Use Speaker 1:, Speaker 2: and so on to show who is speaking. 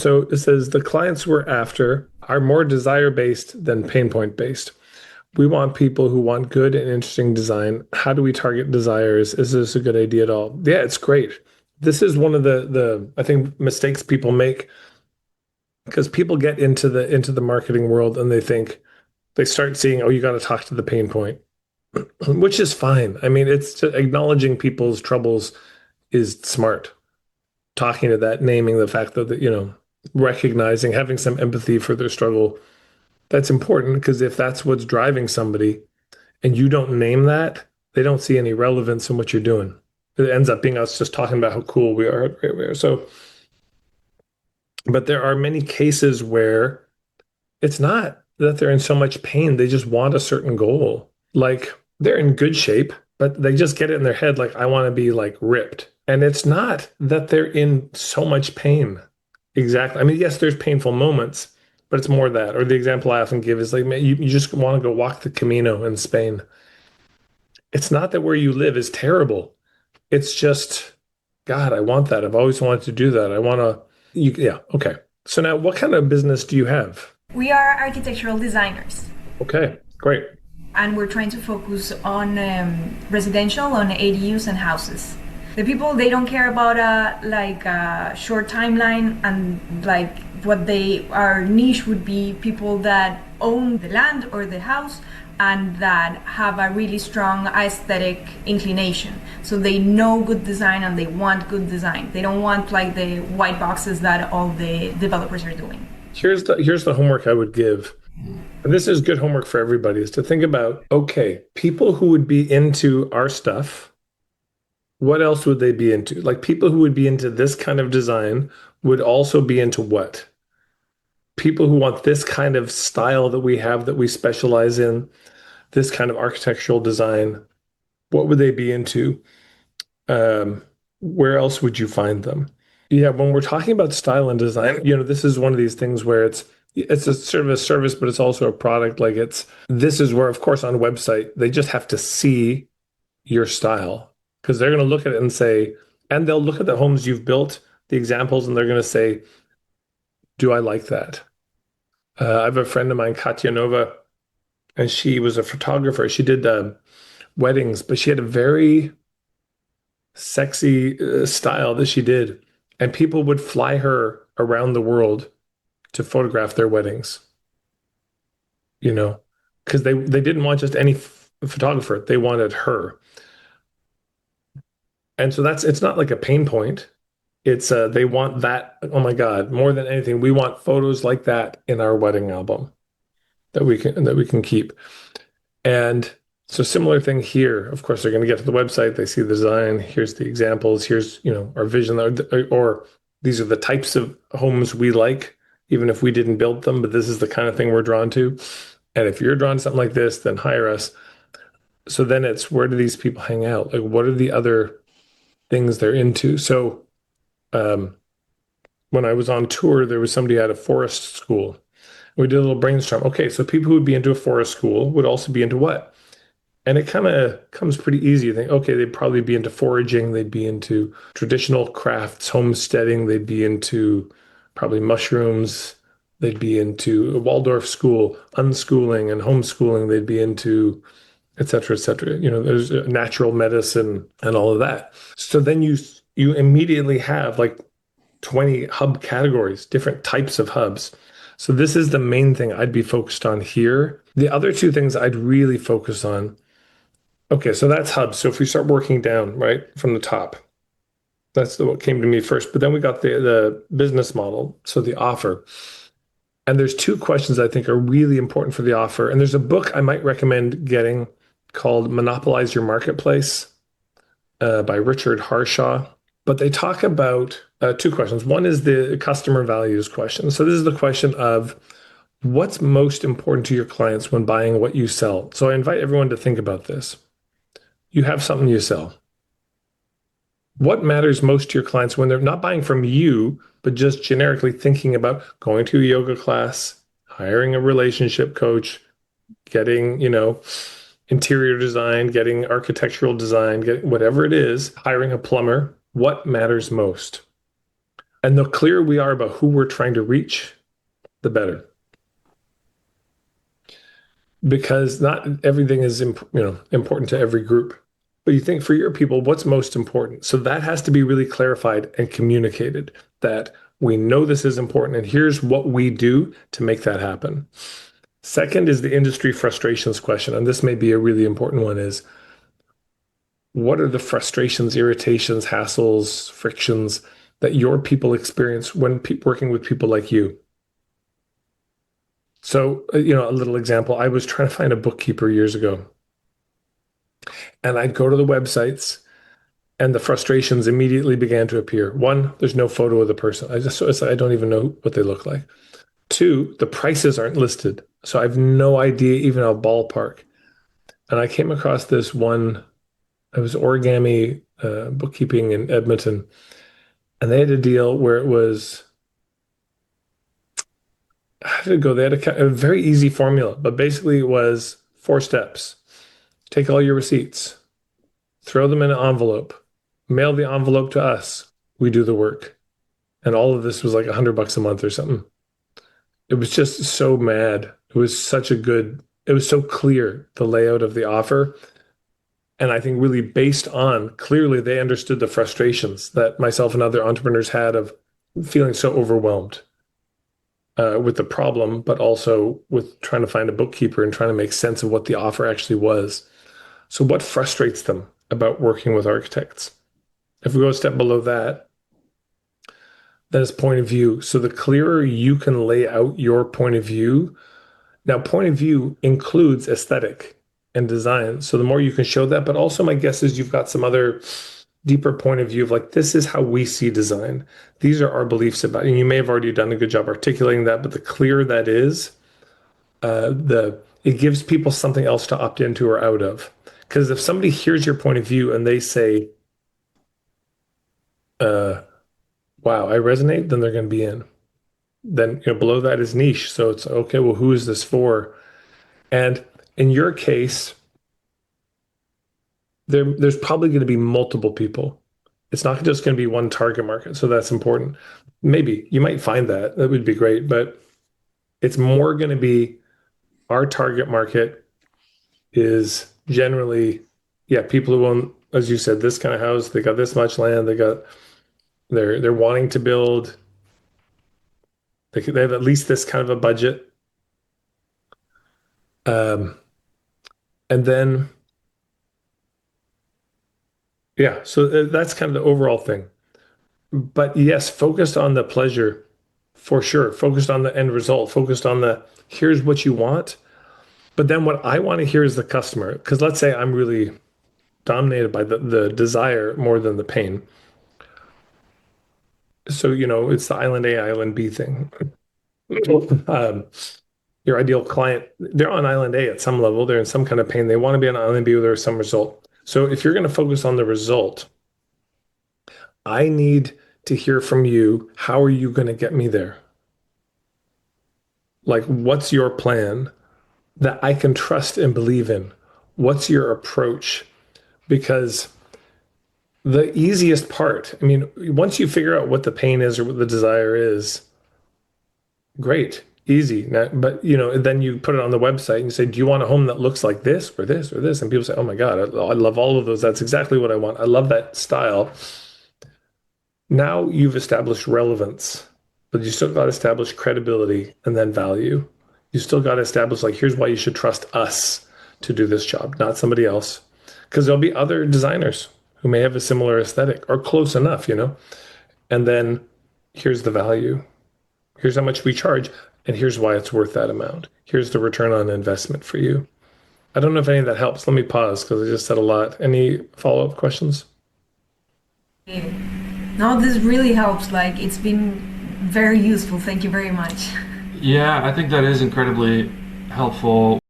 Speaker 1: So it says the clients we're after are more desire-based than pain point-based. We want people who want good and interesting design. How do we target desires? Is this a good idea at all? Yeah, it's great. This is one of the I think mistakes people make because people get into the marketing world and they start seeing, oh, you got to talk to the pain point, which is fine. I mean, it's just acknowledging people's troubles is smart. Talking to that, naming the fact that recognizing, having some empathy for their struggle, that's important because if that's what's driving somebody and you don't name that, they don't see any relevance in what you're doing. It ends up being us just talking about how cool we are, how great we are. So, but there are many cases where it's not that they're in so much pain, they just want a certain goal. Like they're in good shape, but they just get it in their head, like, I want to be like ripped. And it's not that they're in so much pain. Exactly. I mean, yes, there's painful moments, but it's more that. Or the example I often give is like, man, you just want to go walk the Camino in Spain. It's not that where you live is terrible. It's just, God, I want that. I've always wanted to do that. I want to, yeah, okay. So now what kind of business do you have?
Speaker 2: We are architectural designers,
Speaker 1: Okay, great.
Speaker 2: and we're trying to focus on residential, on ADUs and houses. The people, they don't care about a short timeline, and like what they our niche would be people that own the land or the house and that have a really strong aesthetic inclination. So they know good design and they want good design. They don't want like the white boxes that all the developers are doing.
Speaker 1: Here's the homework I would give. And this is good homework for everybody, is to think about, okay, people who would be into our stuff, what else would they be into? Like people who would be into this kind of design would also be into what? People who want this kind of style that we have that we specialize in, this kind of architectural design, what would they be into? Where else would you find them? Yeah, when we're talking about style and design, this is one of these things where it's a sort of a service, but it's also a product. Like this is where, of course, on a website, they just have to see your style because they're going to look at it and say, and they'll look at the homes you've built, the examples, and they're going to say, do I like that? I have a friend of mine, Katya Nova, and she was a photographer. She did weddings, but she had a very sexy style that she did. And people would fly her around the world to photograph their weddings, you know, because they didn't want just any photographer. They wanted her. And so it's not like a pain point. It's they want that. Oh my God, more than anything, we want photos like that in our wedding album that we can keep. And so similar thing here. Of course, they're going to get to the website. They see the design. Here's the examples. Here's, our vision, or these are the types of homes we like, even if we didn't build them, but this is the kind of thing we're drawn to. And if you're drawn to something like this, then hire us. So then it's where do these people hang out? Like, what are the other things they're into? So um, when I was on tour, there was somebody at a forest school. We did a little brainstorm. Okay, so people who would be into a forest school would also be into what? And it kind of comes pretty easy. You think, okay, they'd probably be into foraging, they'd be into traditional crafts, homesteading, they'd be into probably mushrooms, they'd be into a Waldorf school, unschooling and homeschooling, they'd be into, et cetera, et cetera. There's natural medicine and all of that. So then you immediately have like 20 hub categories, different types of hubs. So this is the main thing I'd be focused on here. The other two things I'd really focus on. Okay, so that's hubs. So if we start working down, right, from the top, that's what came to me first. But then we got the business model, so the offer. And there's two questions I think are really important for the offer. And there's a book I might recommend getting called Monopolize Your Marketplace by Richard Harshaw. But they talk about two questions. One is the customer values question. So this is the question of what's most important to your clients when buying what you sell. So I invite everyone to think about this. You have something you sell. What matters most to your clients when they're not buying from you, but just generically thinking about going to a yoga class, hiring a relationship coach, getting, interior design, getting architectural design, getting whatever it is, hiring a plumber? What matters most? And the clearer we are about who we're trying to reach, the better. Because not everything is important to every group. But you think for your people, what's most important? So that has to be really clarified and communicated that we know this is important and here's what we do to make that happen. Second is the industry frustrations question, and this may be a really important one is what are the frustrations, irritations, hassles, frictions that your people experience when working with people like you? So, a little example, I was trying to find a bookkeeper years ago, and I'd go to the websites and the frustrations immediately began to appear. One, there's no photo of the person. I don't even know what they look like. Two, the prices aren't listed. So I have no idea even a ballpark. And I came across this one, it was origami bookkeeping in Edmonton, and they had a deal where it was, how did it go? They had a very easy formula, but basically it was 4 steps. Take all your receipts, throw them in an envelope, mail the envelope to us. We do the work. And all of this was like $100 a month or something. It was just so mad. It was so clear, the layout of the offer. And I think really based on clearly they understood the frustrations that myself and other entrepreneurs had of feeling so overwhelmed with the problem, but also with trying to find a bookkeeper and trying to make sense of what the offer actually was. So, what frustrates them about working with architects? If we go a step below that, then it's point of view. So, the clearer you can lay out your point of view, now, point of view includes aesthetic and design. So the more you can show that, but also my guess is you've got some other deeper point of view of like, this is how we see design. These are our beliefs about it. And you may have already done a good job articulating that, but the clearer that is, it gives people something else to opt into or out of. Because if somebody hears your point of view and they say, uh, wow, I resonate, then they're going to be in. Then below that is niche. So it's okay, well, who is this for? And in your case, there's probably going to be multiple people. It's not just going to be one target market. So that's important. Maybe you might find that. That would be great. But it's more going to be our target market is generally, yeah, people who own, as you said, this kind of house, they got this much land, they're wanting to build, they have at least this kind of a budget. Um, and then, yeah, so that's kind of the overall thing. But yes, focused on the pleasure for sure, focused on the end result, focused on the here's what you want. But then what I want to hear is the customer. Because let's say I'm really dominated by the desire more than the pain. So, it's the island A, island B thing. Um, your ideal client, they're on island A at some level, they're in some kind of pain. They want to be on island B where there's some result. So if you're going to focus on the result, I need to hear from you. How are you going to get me there? Like, what's your plan that I can trust and believe in? What's your approach? Because the easiest part, I mean, once you figure out what the pain is or what the desire is, great, easy. Now, but then you put it on the website and you say, "Do you want a home that looks like this or this or this?" And people say, "Oh my God, I love all of those. That's exactly what I want. I love that style." Now you've established relevance, but you still got to establish credibility and then value. You still got to establish, like, here's why you should trust us to do this job, not somebody else. Because there'll be other designers who may have a similar aesthetic or close enough. And then here's the value. Here's how much we charge, and here's why it's worth that amount. Here's the return on investment for you. I don't know if any of that helps. Let me pause because I just said a lot. Any follow-up questions?
Speaker 2: No, this really helps. Like, it's been very useful. Thank you very much.
Speaker 3: Yeah, I think that is incredibly helpful.